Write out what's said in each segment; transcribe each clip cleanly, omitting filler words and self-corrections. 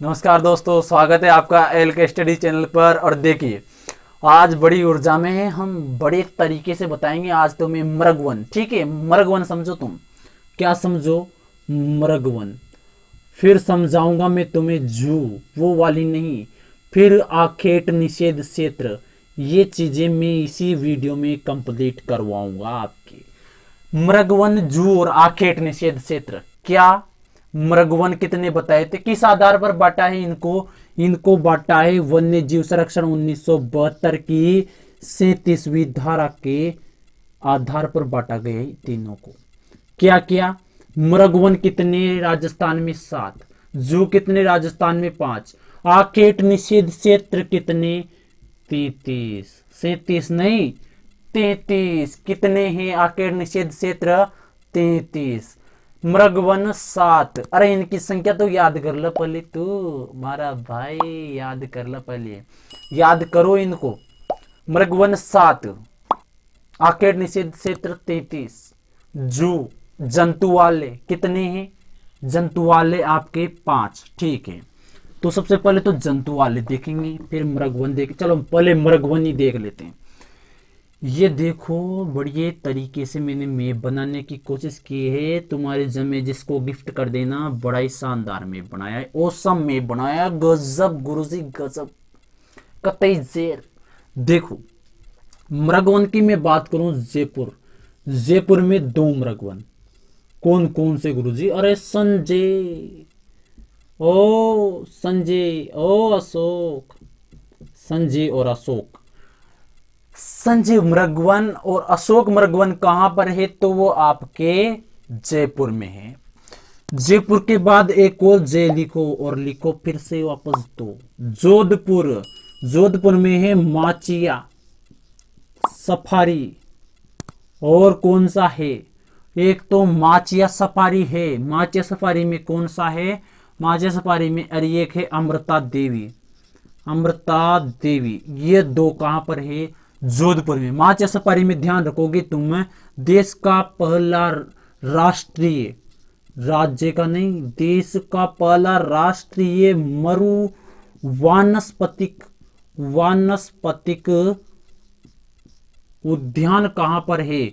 नमस्कार दोस्तों, स्वागत है आपका एल के स्टडी चैनल पर। और देखिए, आज बड़ी ऊर्जा में है, हम बड़े तरीके से बताएंगे आज तुम्हें मृगवन। ठीक है, मृगवन समझो। तुम क्या समझो? मृगवन। फिर समझाऊंगा मैं तुम्हें जू, वो वाली नहीं। फिर आखेट निषेध क्षेत्र, ये चीजें मैं इसी वीडियो में कंप्लीट करवाऊंगा आपकी। मृगवन, जू और आखेट निषेध क्षेत्र क्या? मृगवन कितने बताए थे, किस आधार पर बांटा है इनको बांटा है वन्य जीव संरक्षण 1972 की 37वीं धारा के आधार पर बांटा गया है तीनों को। क्या क्या? मृगवन कितने राजस्थान में 7, जू कितने राजस्थान में 5, आखेट निषेध क्षेत्र कितने 33, 37 नहीं 33 कितने हैं आखेट निषेध क्षेत्र? 33। मृगवन 7। अरे इनकी संख्या तो याद कर लो पहले, तू हमारा भाई याद कर लो पहले, याद करो इनको। मृगवन 7, आखेट निषेध क्षेत्र 33, जू जंतु वाले कितने हैं? जंतु वाले आपके 5। ठीक है, तो सबसे पहले तो जंतु वाले देखेंगे, फिर मृगवन देखें। चलो पहले मृगवन ही देख लेते हैं। ये देखो, बढ़िया तरीके से मैंने मैप बनाने की कोशिश की है तुम्हारे जमे, जिसको गिफ्ट कर देना। बड़ा ही शानदार मैप बनाया है, ओसम मैप बनाया, गजब गुरुजी गजब, कतई जेर। देखो, मृगवन की मैं बात करूं, जयपुर में 2 मृगवन। कौन कौन से गुरुजी? अरे संजय, ओ अशोक, संजय और अशोक। संजय मृगवन और अशोक मृगवन कहां पर है? तो वो आपके जयपुर में है। जयपुर के बाद एक और जय लिखो, और लिखो फिर से वापस 2। जोधपुर में है माचिया सफारी। और कौन सा है? एक तो माचिया सफारी है। माचिया सफारी में कौन सा है? माचिया सफारी में अरे एक है अमृता देवी। ये 2 कहां पर है? जोधपुर में। माचिया सफारी में ध्यान रखोगे तुम, देश का पहला राष्ट्रीय, राज्य का नहीं, देश का पहला राष्ट्रीय मरु वानस्पतिक उद्यान कहां पर है?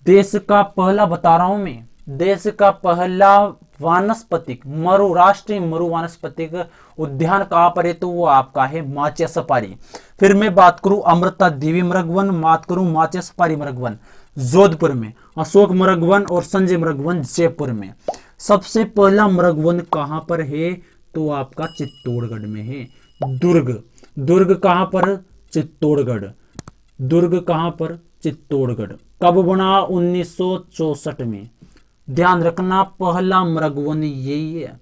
देश का पहला बता रहा हूं मैं, देश का पहला वानस्पतिक राष्ट्रीय मरु वानस्पतिक उद्यान कहां पर है? तो वो आपका है माचिया सफारी। फिर मैं बात करूं अमृता देवी मृगवन, बात करूं माचिया सफारी मृगवन जोधपुर में, अशोक मृगवन और संजय मृगवन जयपुर में। सबसे पहला मृगवन कहां पर है? तो आपका चित्तौड़गढ़ में है। दुर्ग कहां पर? चित्तौड़गढ़। दुर्ग कहां पर? चित्तौड़गढ़। कब बना? 1964 में। ध्यान रखना पहला मृगवन यही है।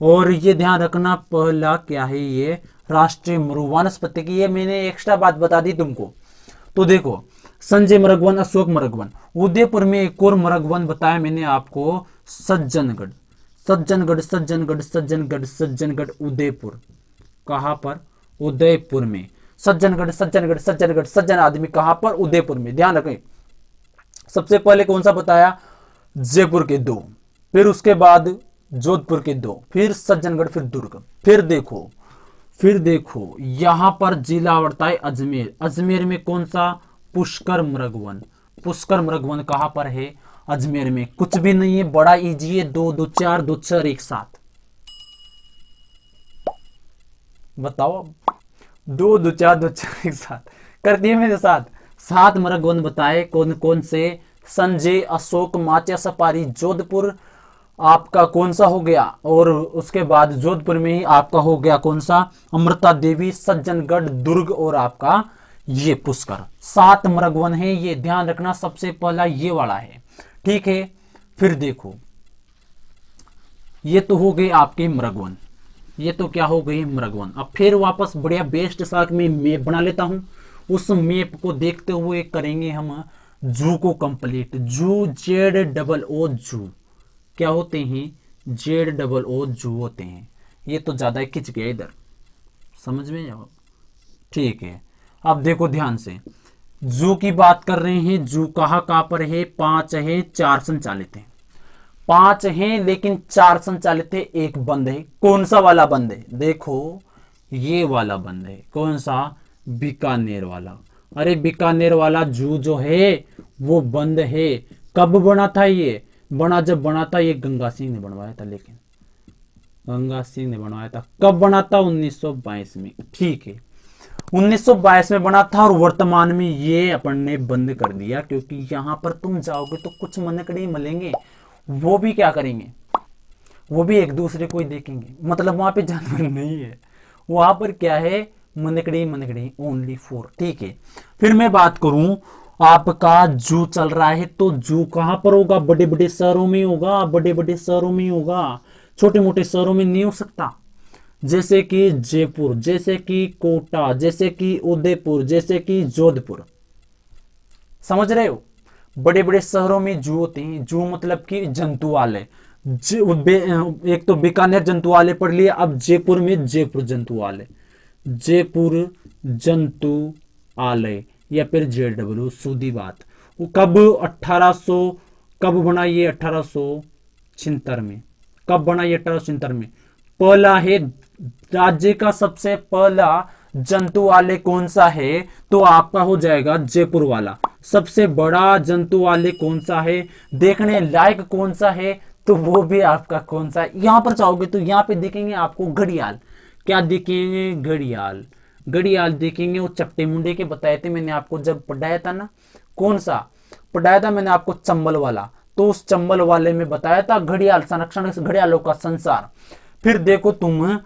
और ये ध्यान रखना पहला क्या है? ये राष्ट्रीय मरु वानस्पतिक। ये मैंने एक्स्ट्रा बात बता दी तुमको। तो देखो, संजय मृगवन, अशोक मृगवन। उदयपुर में एक और मृगवन बताया मैंने आपको, सज्जनगढ़। उदयपुर। कहां पर? उदयपुर में। सज्जन आदमी कहां पर? उदयपुर में। ध्यान रखें, सबसे पहले कौन सा बताया? जयपुर के 2, फिर उसके बाद जोधपुर के 2, फिर सज्जनगढ़, फिर दुर्ग। फिर देखो यहां पर जिला पड़ता है अजमेर। अजमेर में कौन सा? पुष्कर मृगवन कहां पर है? अजमेर में। कुछ भी नहीं है, बड़ा इजी है, 2 2 4 2 4 एक साथ बताओ। 2 2 4 2 4 एक साथ कर दिए मेरे साथ। 7 मृगवन बताए, कौन कौन से? संजय, अशोक, माचिया सफारी, जोधपुर आपका कौन सा हो गया? और उसके बाद जोधपुर में ही आपका हो गया कौन सा? अमृता देवी, सज्जनगढ़, दुर्ग और आपका ये पुष्कर। 7 मृगवन है, ये ध्यान रखना। सबसे पहला ये वाला है, ठीक है। फिर देखो, ये तो हो गए आपके मृगवन, ये तो क्या हो गई? मृगवन। अब फिर वापस बढ़िया बेस्ट साथ में मैप बना लेता हूं। उस मैप को देखते हुए करेंगे हम जू को कंप्लीट। जू ZOO जू क्या होते हैं? ZOO जू होते हैं। ये तो ज्यादा खिंच गया इधर, समझ में जाओ, ठीक है। अब देखो ध्यान से, जू की बात कर रहे हैं। जू कहां पर है? 5 है, 4 संचालित है। 5 हैं लेकिन 4 संचालित है, एक बंद है। कौन सा वाला बंद है? देखो ये वाला बंद है। कौन सा? बीकानेर वाला। अरे बीकानेर वाला जू जो है वो बंद है। कब बना था ये? जब बना था ये गंगा सिंह ने बनवाया था, लेकिन गंगा सिंह ने बनवाया था। कब बना था? 1922 में। ठीक है, 1922 में बना था और वर्तमान में ये अपन ने बंद कर दिया, क्योंकि यहां पर तुम जाओगे तो कुछ मनकड़े मिलेंगे, वो भी क्या करेंगे? वो भी एक दूसरे को ही देखेंगे, मतलब वहां पे जानवर नहीं है, वहां पर क्या है? मनकड़ी ओनली फॉर। ठीक है, फिर मैं बात करूं, आपका जू चल रहा है तो जू कहां पर होगा? बड़े बड़े शहरों में होगा, बड़े बड़े शहरों में होगा, छोटे मोटे शहरों में नहीं हो सकता। जैसे कि जयपुर, जैसे कि कोटा, जैसे कि उदयपुर, जैसे कि जोधपुर। समझ रहे हो? बड़े बड़े शहरों में जू होते हैं। जू मतलब कि जंतुआलय। एक तो बीकानेर जंतुआलय पढ़ लिया, अब जयपुर में जयपुर जंतुआलय, जयपुर जंतुआलय या फिर JW, सीधी बात। वो कब? 1800, कब बना ये? 1876 में। कब बना ये? 1876 में। पहला है राज्य का सबसे पहला जंतुआलय कौन सा है? तो आपका हो जाएगा जयपुर वाला। सबसे बड़ा जंतुआलय कौन सा है? देखने लायक कौन सा है? तो वो भी आपका कौन सा है? यहां पर चाहोगे तो यहां पे देखेंगे आपको घड़ियाल। क्या देखेंगे? घड़ियाल। घड़ियाल देखेंगे। वो चट्टे मुंडे के बताए थे मैंने आपको जब पढ़ाया था ना। कौन सा पढ़ाया था मैंने आपको? चंबल वाला। तो उस चंबल वाले में बताया था घड़ियाल संरक्षण, घड़ियालों का संसार। फिर देखो तुम,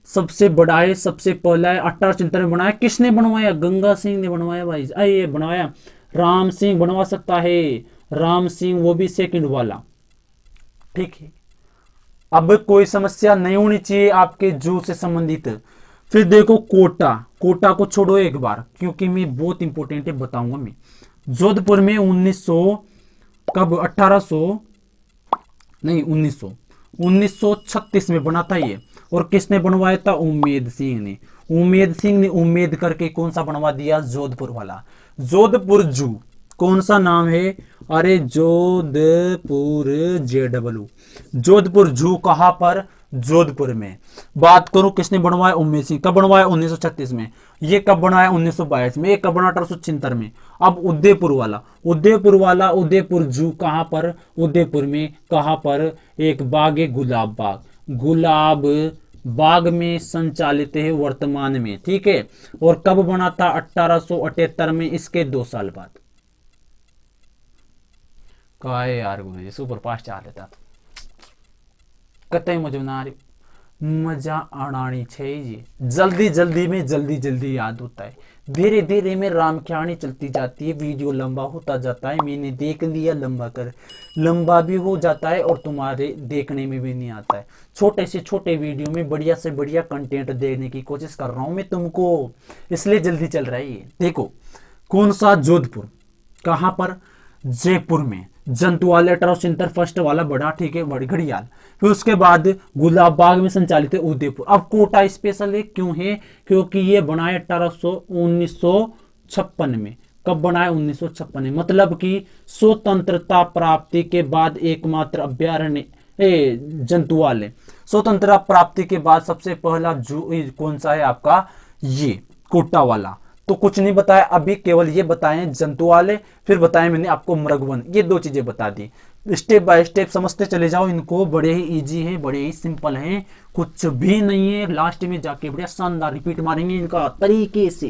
सबसे बड़ा है, सबसे पहला है, 1876 में बनाया। किसने बनवाया? गंगा सिंह ने बनवाया भाई। ये बनवाया, राम सिंह बनवा सकता है, राम सिंह, वो भी सेकंड वाला। ठीक है, अब कोई समस्या नहीं होनी चाहिए आपके जू से संबंधित। फिर देखो कोटा। कोटा को छोड़ो एक बार, क्योंकि मैं बहुत इंपॉर्टेंट है, बताऊंगा मैं। जोधपुर में 1900, कब? 1800 नहीं, 1936 में बना था ये। और किसने बनवाया था? उम्मेद सिंह ने। उम्मेद सिंह ने उम्मेद करके कौन सा बनवा दिया? जोधपुर वाला। जोधपुर जू। कौन सा नाम है? अरे जोधपुर JW। जोधपुर जू कहां पर? जोधपुर में। बात करूं किसने बनवाया? उम्मेद सिंह। कब बनवाया? 1936 में। ये कब बनाया? 1922 में। ये कब बना? 1876 में। अब उदयपुर वाला, उदयपुर वाला, उदयपुर जू कहां पर? उदयपुर में। कहां पर? एक बाग है, गुलाब बाग। गुलाब बाग में संचालित है वर्तमान में। ठीक है, और कब बना था? 1878 में, इसके 2 साल बाद। कहा यार गुरुजी सुपर फास्ट चाल लेता कतई मजा ना मजा आनानी चाहिए। जल्दी जल्दी में जल्दी जल्दी याद होता है, धीरे धीरे में राम कहानी चलती जाती है, वीडियो लंबा होता जाता है। मैंने देख लिया, लंबा भी हो जाता है और तुम्हारे देखने में भी नहीं आता है। छोटे से छोटे वीडियो में बढ़िया से बढ़िया कंटेंट देने की कोशिश कर रहा हूं मैं तुमको, इसलिए जल्दी चल रहा है ये। देखो कौन सा? जोधपुर। कहां पर? जयपुर में। जंतुआलय 1870 फर्स्ट वाला बड़ा। ठीक है, बड़ी घड़ियाल। फिर उसके बाद गुलाब बाग में संचालित है उदयपुर। अब कोटा स्पेशल है, क्यों है? क्योंकि ये बनाया 1956 में। कब बनाया? 1956 में। मतलब कि स्वतंत्रता प्राप्ति के बाद एकमात्र अभ्यारण्य जंतुआलय। स्वतंत्रता प्राप्ति के बाद सबसे पहला जू कौन सा है आपका? ये कोटा वाला। तो कुछ नहीं बताया अभी, केवल ये बताए जंतुआलय, फिर बताया मैंने आपको मृगवन। ये 2 चीजें बता दी। स्टेप बाय स्टेप समझते चले जाओ इनको, बड़े ही इजी है, बड़े ही सिंपल है, कुछ भी नहीं है। लास्ट में जाके बढ़िया शानदार रिपीट मारेंगे इनका तरीके से।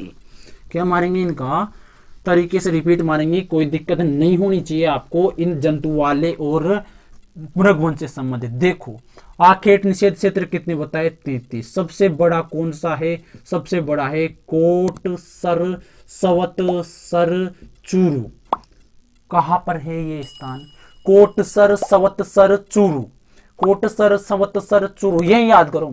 क्या मारेंगे? इनका तरीके से रिपीट मारेंगे। कोई दिक्कत नहीं होनी चाहिए आपको इन जंतुआलय और मृगवन से संबंधित। देखो आखेट निषेध क्षेत्र कितने बताए? 33। सबसे बड़ा कौन सा है? सबसे बड़ा है कोटसर सवतसर चूरू। कहां पर है ये स्थान? कोटसर सवतसर चूरू। कोटसर सवतसर चूरू, यही याद करो,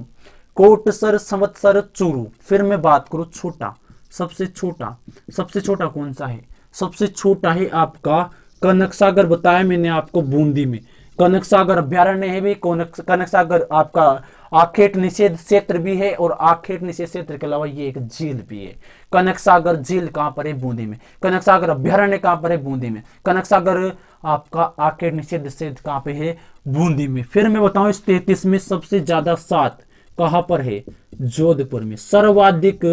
कोटसर सवतसर चूरू। फिर मैं बात करूं छोटा, सबसे छोटा कौन सा है? सबसे छोटा है आपका कनक सागर, बताया मैंने आपको, बूंदी में। कनक सागर अभ्यारण्य है भी, कनक सागर आपका आखेट निषेध क्षेत्र भी है, और आखेट निषेध क्षेत्र के अलावा ये एक झील भी है। कनक सागर झील कहां पर है? बूंदी में। कनक सागर अभ्यारण्य कहां पर है? बूंदी में। कनक सागर आपका आखेट निषेध क्षेत्र कहां पे है? बूंदी में। फिर मैं बताऊं इस 33 में सबसे ज्यादा 7 कहां पर है? जोधपुर में। सर्वाधिक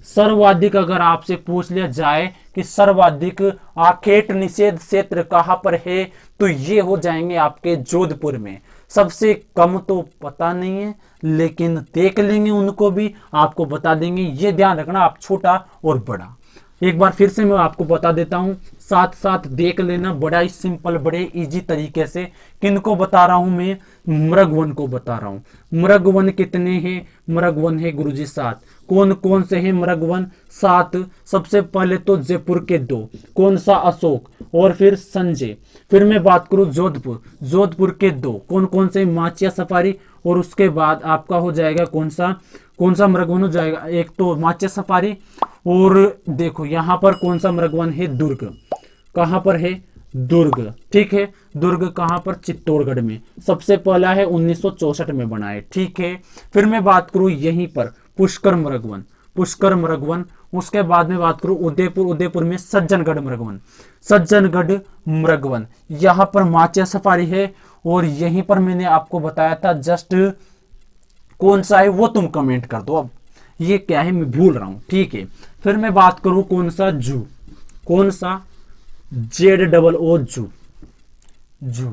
सर्वाधिक अगर आपसे पूछ लिया जाए कि सर्वाधिक आखेट निषेध क्षेत्र कहां पर है, तो ये हो जाएंगे आपके जोधपुर में। सबसे कम तो पता नहीं है, लेकिन देख लेंगे उनको भी, आपको बता देंगे। ये ध्यान रखना आप, छोटा और बड़ा। एक बार फिर से मैं आपको बता देता हूं, साथ साथ देख लेना, बड़ा ही सिंपल, बड़े इजी तरीके से। किनको बता रहा हूं मैं? मृगवन को बता रहा हूं। मृगवन कितने हैं? मृगवन है गुरुजी 7। कौन कौन से हैं मृगवन? 7। सबसे पहले तो जयपुर के 2, कौन सा? अशोक, और फिर संजय। फिर मैं बात करूं जोधपुर, जोधपुर के 2, कौन कौन से? माचिया सफारी, और उसके बाद आपका हो जाएगा कौन सा मृगवन हो जाएगा? एक तो माचिया सफारी, और देखो यहां पर कौन सा मृगवन है? दुर्ग। कहां पर है? दुर्ग, ठीक है। दुर्ग कहां पर? चित्तौड़गढ़ में। सबसे पहला है 1964 में बना है, ठीक है। फिर मैं बात करूं यहीं पर पुष्कर मृगवन, पुष्कर मृगवन। उसके बाद में बात करूं उदयपुर, उदयपुर में सज्जनगढ़ मृगवन, सज्जनगढ़ मृगवन। यहां पर माचिया सफारी है, और यहीं पर मैंने आपको बताया था जस्ट, कौन सा है वो तुम कमेंट कर दो। अब ये क्या है मैं भूल रहा हूं, ठीक है। फिर मैं बात करूं कौन सा? जू, कौन सा? ZOO जू, जू।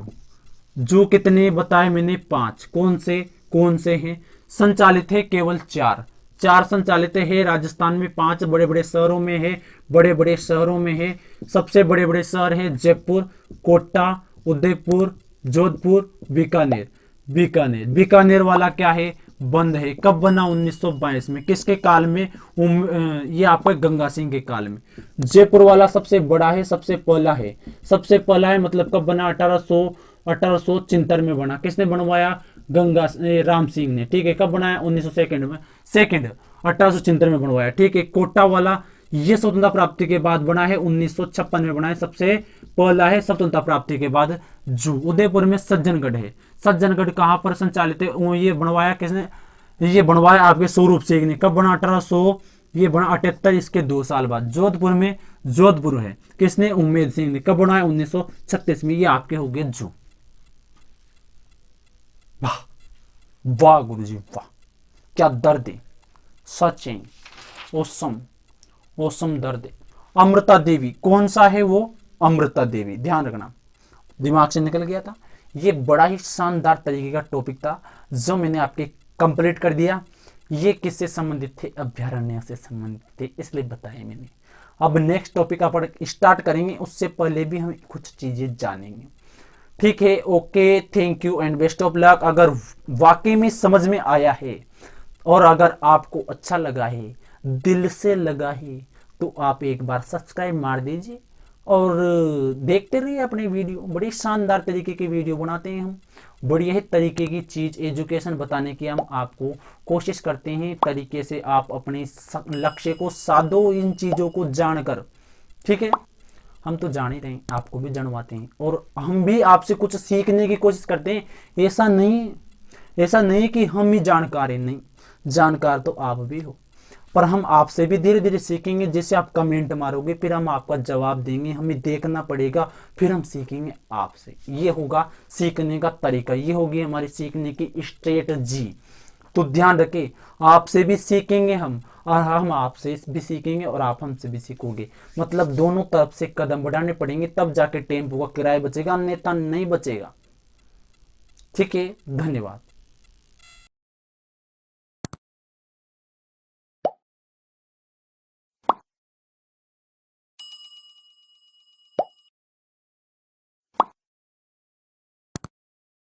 जू कितने बताए मैंने? 5। कौन से हैं? संचालित है केवल 4 संचालित है राजस्थान में। 5 बड़े बड़े शहरों में है, बड़े बड़े शहरों में है। सबसे बड़े बड़े शहर है जयपुर, कोटा, उदयपुर, जोधपुर, बीकानेर। बीकानेर, बीकानेर वाला क्या है? बंद है। कब बना? 1922 में। किसके काल में? ये आपका गंगा सिंह के काल में। जयपुर वाला सबसे बड़ा है, सबसे पहला है, सबसे पहला है, मतलब कब बना? 1873 में बना। किसने बनवाया? राम सिंह ने, ठीक है। कब बनाया? 1902 में, 1873 में बनवाया, ठीक है। कोटा वाला ये स्वतंत्रता प्राप्ति के बाद बना है, 1956 में बना है, सबसे पहला है स्वतंत्रता प्राप्ति के बाद। जू। उदयपुर में सज्जनगढ़ है। सज्जनगढ़ कहां पर संचालित है? ये बनवाया किसने? ये बनवाया आपके स्वरूप सिंह ने। कब बना? 1800, ये बना 78, इसके 2 साल बाद। जोधपुर में जोधपुर है, किसने? उम्मेद सिंह ने। कब बनाया? 1936 में। ये आपके हो गए जू। वाह वाह गुरुजी वाह, क्या दर्द है, सचिन ओसम, ओसम दर्द है। अमृता देवी, कौन सा है वो? अमृता देवी, ध्यान रखना, दिमाग से निकल गया था। ये बड़ा ही शानदार तरीके का टॉपिक था जो मैंने आपके कंप्लीट कर दिया। ये किससे संबंधित थे? अभ्यारण्य से संबंधित थे, इसलिए बताया मैंने। अब नेक्स्ट टॉपिक अपन स्टार्ट करेंगे, उससे पहले भी हम कुछ चीजें जानेंगे, ठीक है। Okay, thank you and best of luck. अगर वाकई में समझ में आया है और अगर आपको अच्छा लगा है, दिल से लगा है, तो आप एक बार सब्सक्राइब मार दीजिए और देखते रहिए अपने वीडियो। बड़ी शानदार तरीके की वीडियो बनाते हैं हम, बढ़िया ही तरीके की चीज एजुकेशन बताने की हम आपको कोशिश करते हैं। तरीके से आप अपने लक्ष्य को साधो इन चीजों को जानकर, ठीक है। हम तो जान ही रहे हैं, आपको भी जानवाते हैं, और हम भी आपसे कुछ सीखने की कोशिश करते हैं। ऐसा नहीं कि हम ही जानकार हैं, नहीं, जानकार तो आप भी हो, पर हम आपसे भी धीरे धीरे सीखेंगे। जैसे आप कमेंट मारोगे, फिर हम आपका जवाब देंगे, हमें देखना पड़ेगा, फिर हम सीखेंगे आपसे। ये होगा सीखने का तरीका, ये होगी हमारी सीखने की स्ट्रेटजी। तो ध्यान रखें, आपसे भी सीखेंगे हम, और हम आपसे भी सीखेंगे और आप हमसे भी सीखोगे। मतलब दोनों तरफ से कदम बढ़ाने पड़ेंगे, तब जाके टेम्पो का किराया बचेगा, अन्यथा नहीं बचेगा, ठीक है। धन्यवाद।